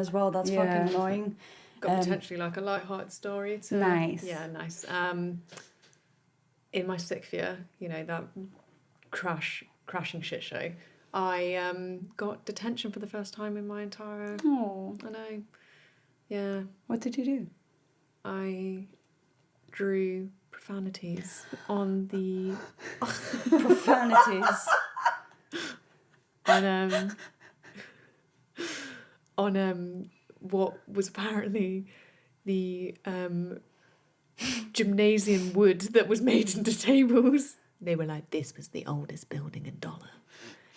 as well. That's fucking annoying. Got potentially like a light-hearted story to... Nice. Yeah, nice. In my 6th year, you know, that crashing shit show, I got detention for the first time in my entire... Oh. I know. Yeah. What did you do? I drew profanities on the... Profanities. on what was apparently the gymnasium wood that was made into tables. They were like, this was the oldest building in Dollar,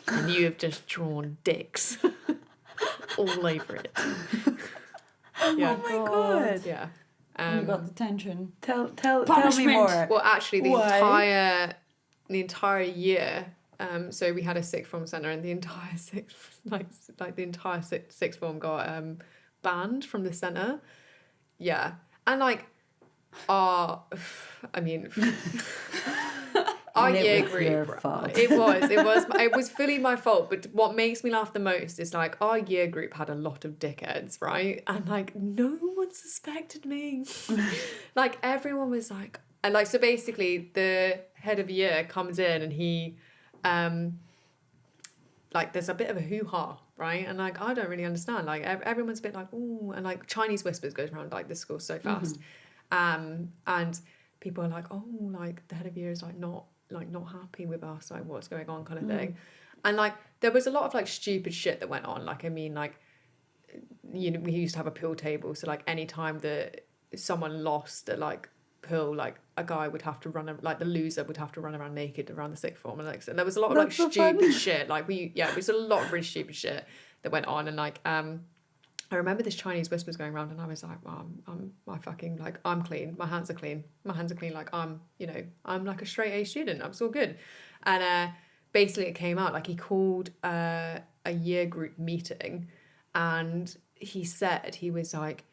and you have just drawn dicks all over it. Yeah. Oh my god. Yeah. You got detention. Tell me Punishment. more. Well, actually, Why? the entire year. So we had a sixth form centre, and the entire sixth form got banned from the centre. Yeah, and like our year group. It was fully my fault. But what makes me laugh the most is like our year group had a lot of dickheads, right? And like no one suspected me. Like everyone was like, and like so basically the head of year comes in and he. Like there's a bit of a hoo-ha, right? And like I don't really understand. Like everyone's a bit like, ooh, and like Chinese whispers goes around like this school so fast. And people are like, oh, like the head of year is like not happy with us, like what's going on kind of thing. And like there was a lot of like stupid shit that went on. Like I mean, like you know, we used to have a pool table, so like any time that someone lost at like pool, like a guy would have to run, like the loser would have to run around naked around the sixth form, and like so there was a lot of like stupid shit. Like it was a lot of really stupid shit that went on, and like I remember this Chinese whispers going around, and I was like, well, I'm clean, my hands are clean, like I'm like a straight A student, I was all good. And basically it came out like he called a year group meeting, and he said he was like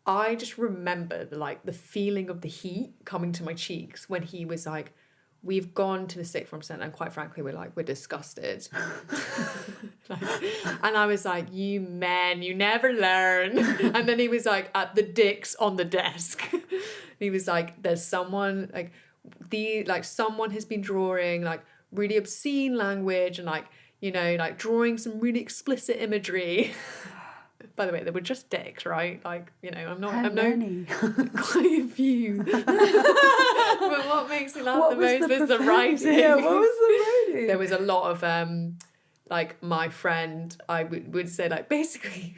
I just remember the feeling of the heat coming to my cheeks when he was like, we've gone to the sixth form centre and quite frankly we're disgusted. And I was like, you men, you never learn. And then he was like, at the dicks on the desk. He was like, there's someone someone has been drawing like really obscene language and like, you know, like drawing some really explicit imagery. By the way, they were just dicks, right? Like, you know, I'm quite a few. But what makes me laugh the most was the writing. Yeah, what was the writing? There was a lot of, like, my friend, I would say, like, basically...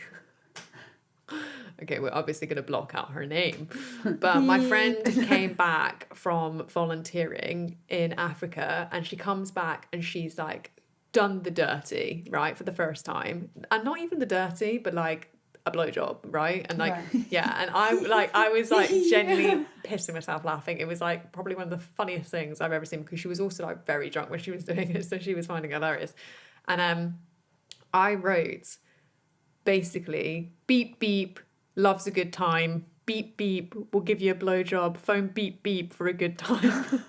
Okay, we're obviously going to block out her name. But my friend came back from volunteering in Africa, and she comes back and she's, like, done the dirty, right, for the first time, and not even the dirty, but like a blowjob, right? And like, yeah, and I was like genuinely pissing myself laughing. It was like probably one of the funniest things I've ever seen, because she was also like very drunk when she was doing it, so she was finding it hilarious. And I wrote basically, beep beep, loves a good time, beep beep, we'll give you a blowjob, phone beep beep for a good time.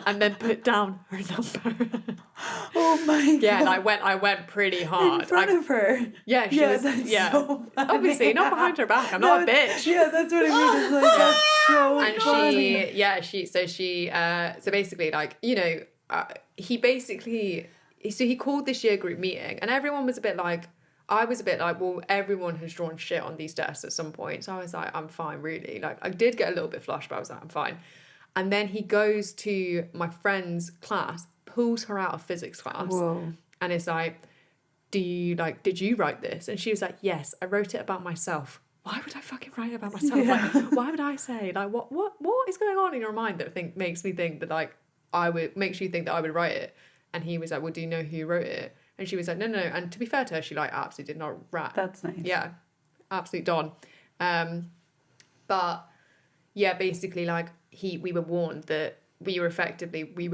And then put down her number. Oh my god! Yeah, and I went pretty hard in front of her. Yeah, she was. Yeah, so obviously not behind her back. I'm not a bitch. Yeah, that's what I mean. It's like that's so and funny. So basically, like, you know, he called this year group meeting, and everyone was a bit like. I was a bit like, well, everyone has drawn shit on these desks at some point, so I was like, I'm fine, really. Like, I did get a little bit flushed, but I was like, I'm fine. And then he goes to my friend's class, pulls her out of physics class. Whoa. And is like, did you write this? And she was like, yes, I wrote it about myself. Why would I fucking write it about myself? Yeah. Like, why would I say, like, what is going on in your mind that makes me think that, like, makes you think that I would write it? And he was like, well, do you know who wrote it? And she was like, no. And to be fair to her, she, like, absolutely did not write. That's nice. Yeah, absolute don. But, yeah, basically, like, we were warned that we were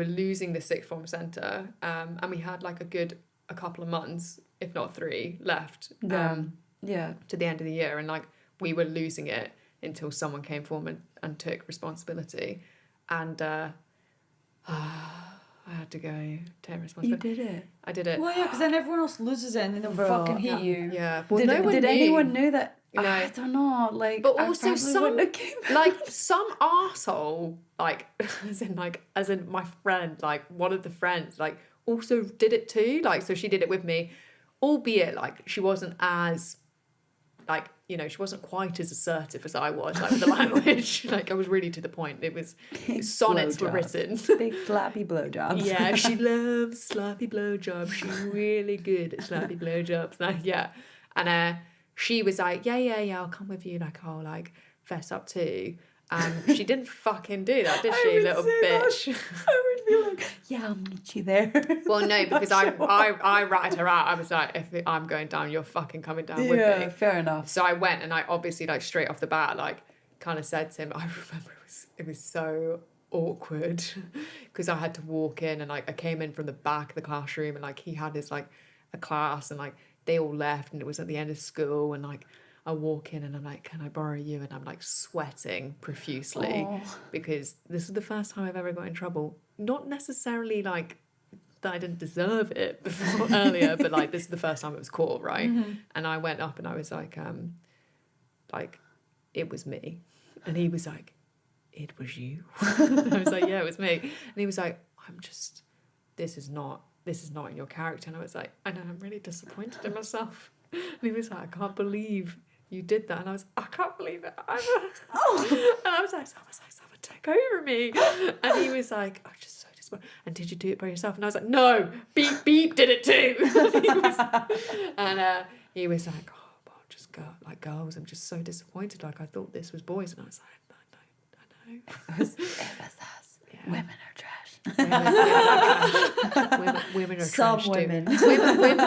losing the sixth form centre, and we had like a couple of months, if not 3, left to the end of the year, and like we were losing it until someone came forward and took responsibility. And I had to go take You responsibility. did it. I did it. Well, yeah, because then everyone else loses it and then they'll Bro, fucking hate yeah. you. Yeah. Well, Did, no one did knew. anyone know that? No. I don't know. Like, But I also probably wouldn't have came like some arsehole, like as in my friend, like one of the friends, like also did it too. Like, so she did it with me, albeit like she wasn't as like, you know, she wasn't quite as assertive as I was, like with the language. Like I was really to the point. It was sonnets were written. Big flappy blowjobs. Yeah, she loves sloppy blowjobs. She's really good at sloppy blowjobs. Like, yeah. And she was like, yeah, I'll come with you. Like, I'll like fess up too. She didn't fucking do that, did she, little bitch? I would be like, yeah, I'll meet you there. Well, no, because I ratted her out. I was like, if I'm going down, you're fucking coming down with Yeah, me. fair enough. So I went and I obviously like straight off the bat, like kind of said to him, I remember it was so awkward because I had to walk in and like I came in from the back of the classroom and like he had his like a class and like they all left and it was at the end of school and like I walk in and I'm like, can I borrow you? And I'm like sweating profusely because this is the first time I've ever got in trouble. Not necessarily like that I didn't deserve it before earlier, but like this is the first time it was caught, right? And I went up and I was like it was me. And he was like, it was you? I was like, yeah, it was me. And he was like, this is not in your character. And I was like, I know, I'm really disappointed in myself. And he was like, I can't believe you did that. And I was, I can't believe it. And I was like, someone take over me. And he was like, I'm just so disappointed. And did you do it by yourself? And I was like, no, Beep did it too. And he was like, oh, well, just girls, I'm just so disappointed. Like, I thought this was boys. And I was like, I know. It was us. Yeah. Women are trash. Women are Some trash women. too. Women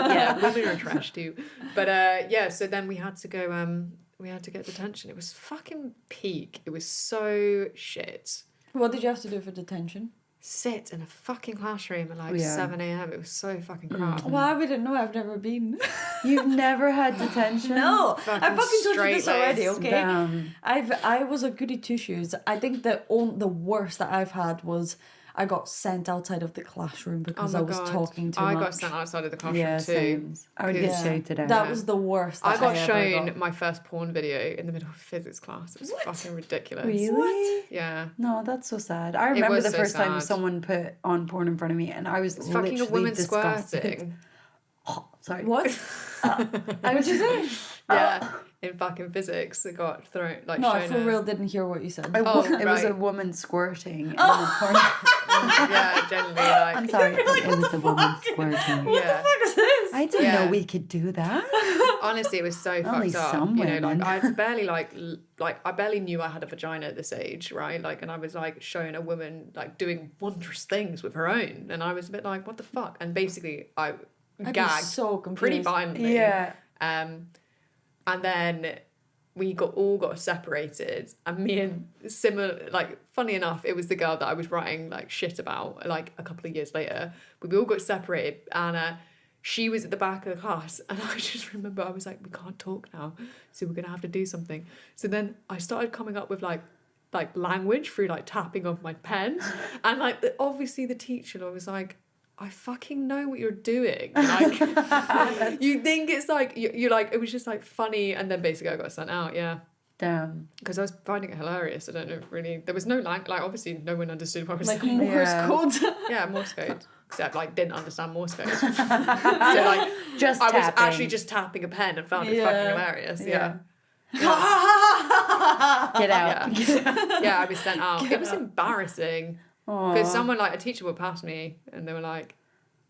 are trash too. But yeah, so then we had to go. We had to get detention. It was fucking peak. It was so shit. What did you have to do for detention? Sit in a fucking classroom at like 7 a.m. It was so fucking crap. Well, I wouldn't know. I've never been. You've never had detention? No, I fucking told you this already. Okay, Damn. I was a goody two shoes. I think the worst that I've had was I got sent outside of the classroom because I was talking too much. I got sent outside of the classroom Yeah, too. same. I would get shouted at. That was the worst. I got ever shown got. my first porn video in the middle of physics class. It was fucking ridiculous. Really? What? Yeah. No, that's so sad. I remember was the so first time sad. someone put on porn in front of me and I was It's fucking a literally woman disgusted. squirting. Oh, sorry. What? What'd you say? Yeah. In fucking physics, it got thrown like. No, I shown for a- real didn't hear what you said. It was right. a woman squirting in the porn. Yeah, generally like. I'm sorry. It was a woman squirting. What the fuck is this? I didn't Yeah. know we could do that. Honestly, it was so Only fucked up. some You know, women. like I barely like I barely knew I had a vagina at this age, right? Like, and I was like showing a woman like doing wondrous things with her own, and I was a bit like, what the fuck? And basically, I'd be gagged so confused. pretty violently. Yeah. And then we all got separated, and me and similar, like, funny enough, it was the girl that I was writing like shit about like a couple of years later. But we all got separated, and she was at the back of the class, and I just remember I was like, we can't talk now, so we're gonna have to do something. So then I started coming up with like language through like tapping on my pen, and like obviously the teacher was like, I fucking know what you're doing. Like, you think it's like, you're like, it was just like funny. And then basically I got sent out, yeah. Damn. Because I was finding it hilarious. I don't know, really. There was no like obviously no one understood what I was Like saying. Morse code. Yeah, Morse code. Except like didn't understand Morse code. So like, Just I was tapping. actually just tapping a pen and found it fucking hilarious. Yeah. Get out. Yeah, I was sent out. It was embarrassing. Aw. Because someone, like a teacher would pass me and they were like,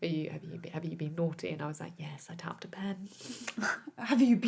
have you been naughty? And I was like, yes, I tapped a pen. Have you